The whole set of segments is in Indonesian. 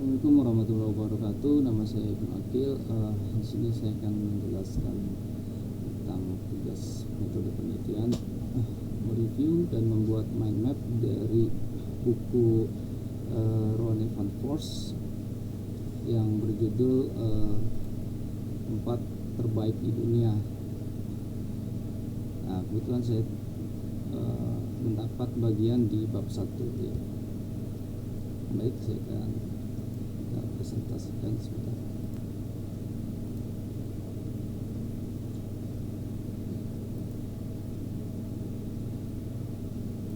Assalamualaikum warahmatullahi wabarakatuh. Nama saya Ibnu Akil. Di sini saya akan menjelaskan tentang tugas metode penelitian, mereview dan membuat mind map dari buku Ronnie van Foors yang berjudul Tempat Terbaik di Dunia. Nah, kebetulan saya mendapat bagian di bab 1 ya. Baik, saya akan presentasikan sebentar.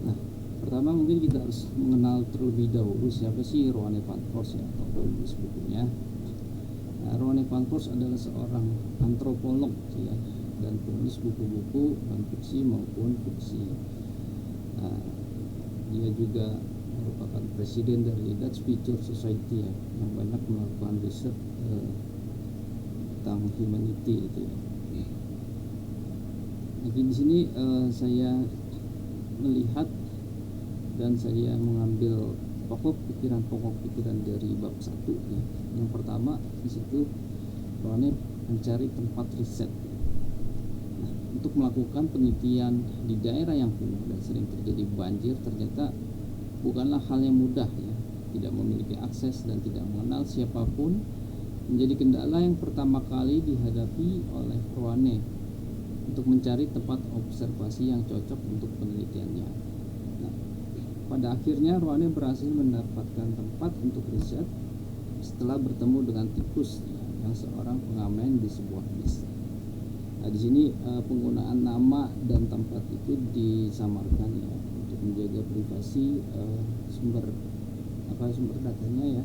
Nah, pertama mungkin kita harus mengenal terlebih dahulu siapa sih Ronnie van Foors ya, atau penulis bukunya. Nah, Ronnie van Foors adalah seorang antropolog ya, dan penulis buku-buku non fiksi maupun fiksi. Nah, dia juga merupakan presiden dari Dutch Future Society ya, yang banyak melakukan riset tentang humanity itu ya. Jadi di sini saya melihat dan saya mengambil pokok pikiran dari bab 1 ya. Yang pertama di situ Ronnie mencari tempat riset. Nah, untuk melakukan penelitian di daerah yang kumuh dan sering terjadi banjir ternyata bukanlah hal yang mudah ya. Tidak memiliki akses dan tidak mengenal siapapun menjadi kendala yang pertama kali dihadapi oleh Ronnie untuk mencari tempat observasi yang cocok untuk penelitiannya. Nah, pada akhirnya Ronnie berhasil mendapatkan tempat untuk riset setelah bertemu dengan tikus ya, yang seorang pengamen di sebuah desa. Nah, di sini penggunaan nama dan tempat itu disamarkan ya, untuk menjaga privasi sumber datanya ya.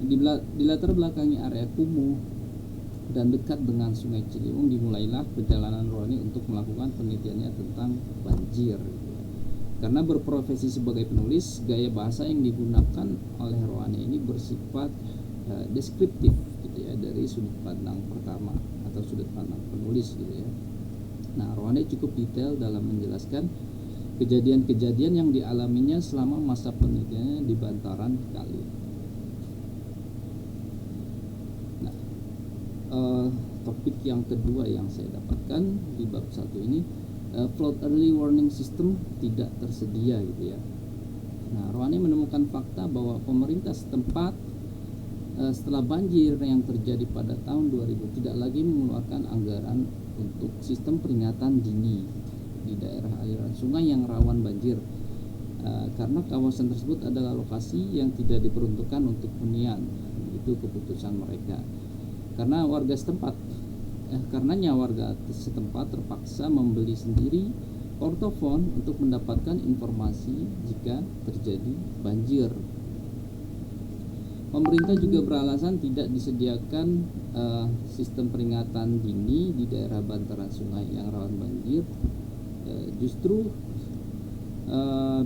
Di latar belakangi area kumuh dan dekat dengan Sungai Ciliwung dimulailah perjalanan Ronnie untuk melakukan penelitiannya tentang banjir. Karena berprofesi sebagai penulis, gaya bahasa yang digunakan oleh Ronnie ini bersifat deskriptif gitu ya, dari sudut pandang pertama atau sudut pandang penulis gitu ya. Nah, Ronnie cukup detail dalam menjelaskan kejadian-kejadian yang dialaminya selama masa penelitiannya di bantaran kali. Nah, topik yang kedua yang saya dapatkan di bab 1 ini, flood early warning system tidak tersedia gitu ya. Nah, Ronnie menemukan fakta bahwa pemerintah setempat setelah banjir yang terjadi pada tahun 2000 tidak lagi mengeluarkan anggaran untuk sistem peringatan dini di daerah aliran sungai yang rawan banjir, karena kawasan tersebut adalah lokasi yang tidak diperuntukkan untuk hunian. Itu keputusan mereka. Karenanya warga setempat terpaksa membeli sendiri ortofon untuk mendapatkan informasi jika terjadi banjir. Pemerintah juga beralasan tidak disediakan sistem peringatan dini di daerah bantaran sungai yang rawan banjir, justru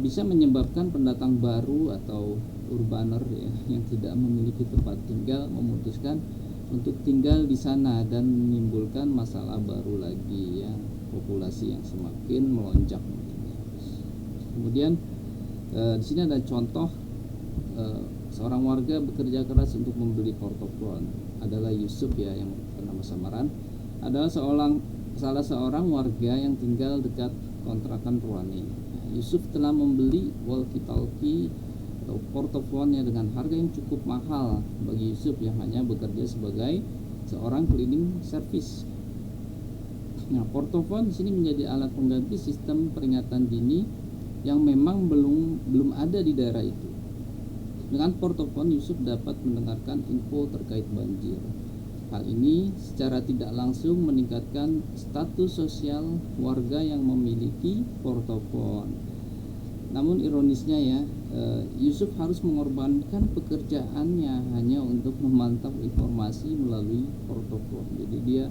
bisa menyebabkan pendatang baru atau urbaner ya, yang tidak memiliki tempat tinggal memutuskan untuk tinggal di sana dan menimbulkan masalah baru lagi ya, populasi yang semakin melonjak. Kemudian di sini ada contoh seorang warga bekerja keras untuk membeli portofon, adalah Yusuf ya, yang bernama samaran, adalah salah seorang warga yang tinggal dekat kontrakan Ronnie. Yusuf telah membeli walkie-talkie atau portofonnya dengan harga yang cukup mahal bagi Yusuf yang hanya bekerja sebagai seorang cleaning service. Nah, portofon di sini menjadi alat pengganti sistem peringatan dini yang memang belum ada di daerah itu. Dengan portofon, Yusuf dapat mendengarkan info terkait banjir. Hal ini secara tidak langsung meningkatkan status sosial warga yang memiliki portofon. Namun ironisnya ya, Yusuf harus mengorbankan pekerjaannya hanya untuk memantau informasi melalui portofon. Jadi dia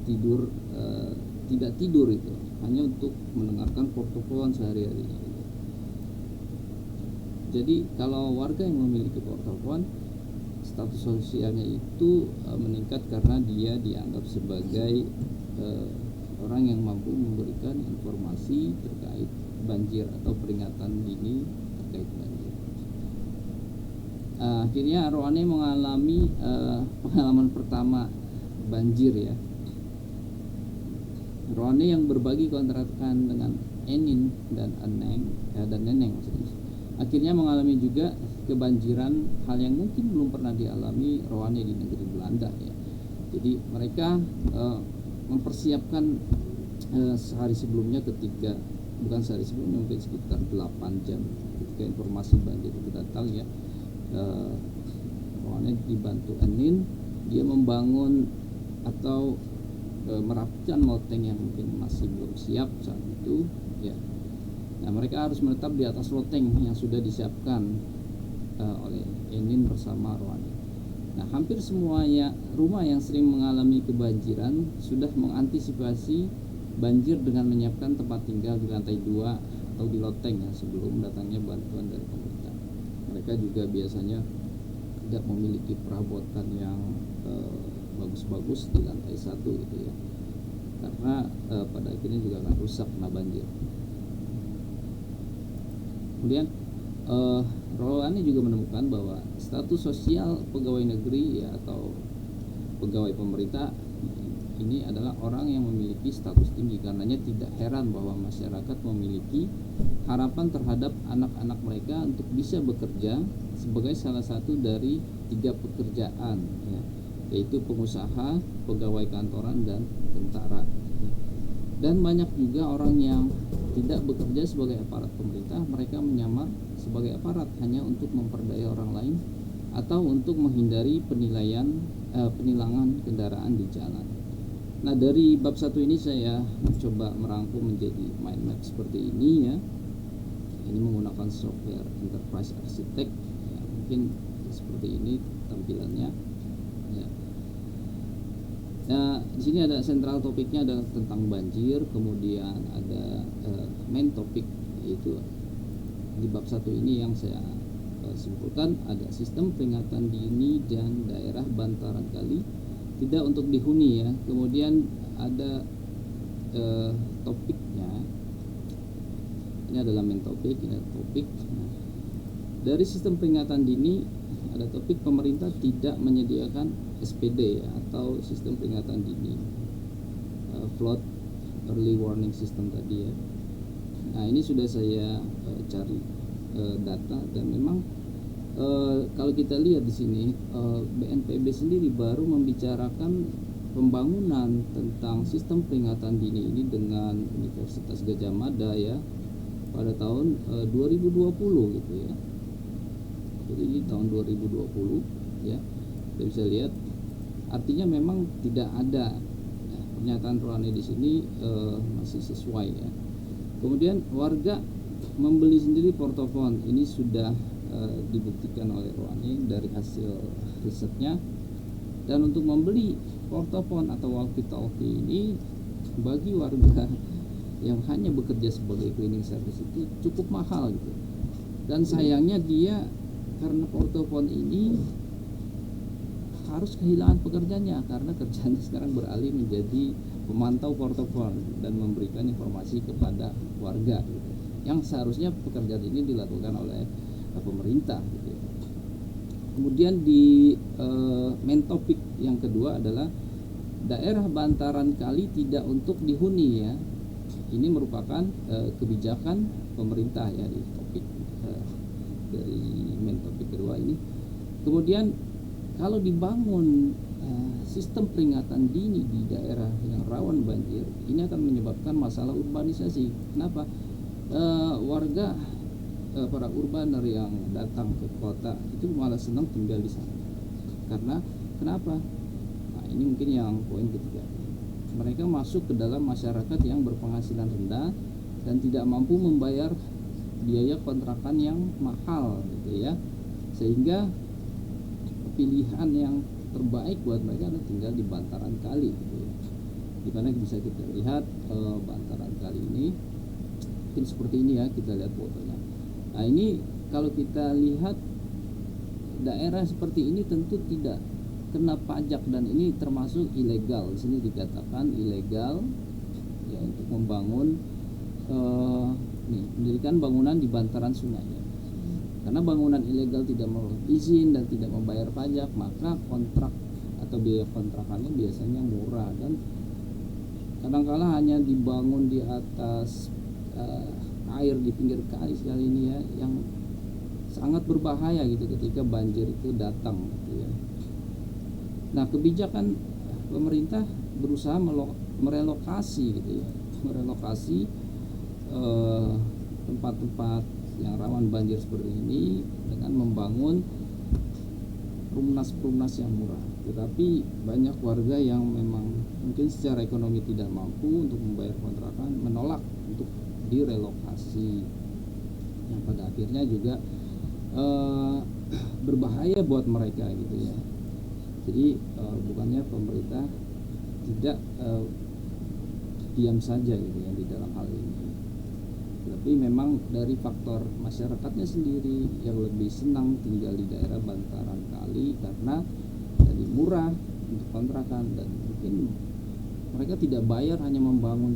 tidak tidur itu hanya untuk mendengarkan portofon sehari-hari. Jadi kalau warga yang memiliki portofon, status sosialnya itu meningkat karena dia dianggap sebagai orang yang mampu memberikan informasi terkait banjir atau peringatan dini terkait banjir. Akhirnya Roane mengalami pengalaman pertama banjir ya. Roane yang berbagi kontrakan dengan Enin dan Neneng maksudnya, akhirnya mengalami juga kebanjiran, hal yang mungkin belum pernah dialami Roane di negeri Belanda ya. Jadi mereka mempersiapkan sehari sebelumnya, mungkin sekitar 8 jam ketika informasi banjir itu datang ya. Roane dibantu Enin, dia membangun atau merapikan loteng yang mungkin masih belum siap saat itu ya. Nah, mereka harus menetap di atas loteng yang sudah disiapkan oleh Enin bersama Roane. Nah, hampir semuanya rumah yang sering mengalami kebanjiran sudah mengantisipasi banjir dengan menyiapkan tempat tinggal di lantai 2 atau di loteng ya, sebelum datangnya bantuan dari pemerintah. Mereka juga biasanya tidak memiliki perabotan yang bagus-bagus di lantai 1 gitu ya, karena pada akhirnya juga akan rusak kena banjir. Kemudian Roane juga menemukan bahwa status sosial pegawai negeri ya, atau pegawai pemerintah ini adalah orang yang memiliki status tinggi. Karenanya tidak heran bahwa masyarakat memiliki harapan terhadap anak-anak mereka untuk bisa bekerja sebagai salah satu dari 3 pekerjaan ya, yaitu pengusaha, pegawai kantoran, dan tentara. Dan banyak juga orang yang tidak bekerja sebagai aparat pemerintah, mereka menyamar sebagai aparat hanya untuk memperdaya orang lain atau untuk menghindari penilangan kendaraan di jalan. Nah, dari bab 1 ini saya mencoba merangkum menjadi mind map seperti ini ya. Ini menggunakan software Enterprise Architect ya, mungkin seperti ini tampilannya ya. Nah, di sini ada sentral topiknya adalah tentang banjir, kemudian ada main topik, yaitu di bab 1 ini yang saya simpulkan ada sistem peringatan dini dan daerah bantaran kali tidak untuk dihuni ya. Kemudian ada topiknya, ini adalah main topik, ini ada topik. Nah, dari sistem peringatan dini ada topik pemerintah tidak menyediakan SPD ya, atau sistem peringatan dini, flood early warning system tadi ya. Nah, ini sudah saya cari data, dan memang kalau kita lihat di sini BNPB sendiri baru membicarakan pembangunan tentang sistem peringatan dini ini dengan Universitas Gadjah Mada ya pada tahun 2020 gitu ya. Jadi ini tahun 2020 ya. Kita bisa lihat, artinya memang tidak ada ya, pernyataan Roane di sini masih sesuai ya. Kemudian warga membeli sendiri portofon, ini sudah dibuktikan oleh Roane dari hasil risetnya. Dan untuk membeli portofon atau walkie-talkie ini bagi warga yang hanya bekerja sebagai cleaning service itu cukup mahal gitu. Dan sayangnya dia, karena portofon ini harus kehilangan pekerjaannya, karena kerjanya sekarang beralih menjadi pemantau portofon dan memberikan informasi kepada warga gitu, yang seharusnya pekerjaan ini dilakukan oleh pemerintah gitu. Kemudian di main topik yang kedua adalah daerah bantaran kali tidak untuk dihuni ya. Ini merupakan kebijakan pemerintah ya di topik dari main topik kedua ini. Kemudian kalau dibangun sistem peringatan dini di daerah yang rawan banjir, ini akan menyebabkan masalah urbanisasi. Kenapa? Warga para urbaner yang datang ke kota itu malah senang tinggal di sana. Karena kenapa? Nah, ini mungkin yang poin ketiga. Mereka masuk ke dalam masyarakat yang berpenghasilan rendah dan tidak mampu membayar biaya kontrakan yang mahal gitu ya. Sehingga pilihan yang terbaik buat mereka adalah tinggal di bantaran kali gitu ya. Dimana bisa kita lihat bantaran kali ini mungkin seperti ini ya, kita lihat fotonya. Nah, ini kalau kita lihat daerah seperti ini tentu tidak kena pajak, dan ini termasuk ilegal. Di sini dikatakan ilegal ya untuk membangun mendirikan bangunan di bantaran sungai ya. Karena bangunan ilegal tidak mau izin dan tidak membayar pajak, maka kontrak atau biaya kontrakannya biasanya murah, dan kadang-kala hanya dibangun di atas air di pinggir kali sekali ini ya, yang sangat berbahaya gitu ketika banjir itu datang gitu ya. Nah, kebijakan pemerintah berusaha merelokasi gitu ya, merelokasi tempat-tempat yang rawan banjir seperti ini dengan membangun rumnas-rumnas yang murah. Tetapi banyak warga yang memang mungkin secara ekonomi tidak mampu untuk membayar kontrakan, menolak untuk direlokasi, yang pada akhirnya juga berbahaya buat mereka gitu ya. Jadi bukannya pemerintah tidak diam saja gitu ya di dalam hal ini, tapi memang dari faktor masyarakatnya sendiri yang lebih senang tinggal di daerah bantaran kali karena jadi murah untuk kontrakan, dan mungkin mereka tidak bayar, hanya membangun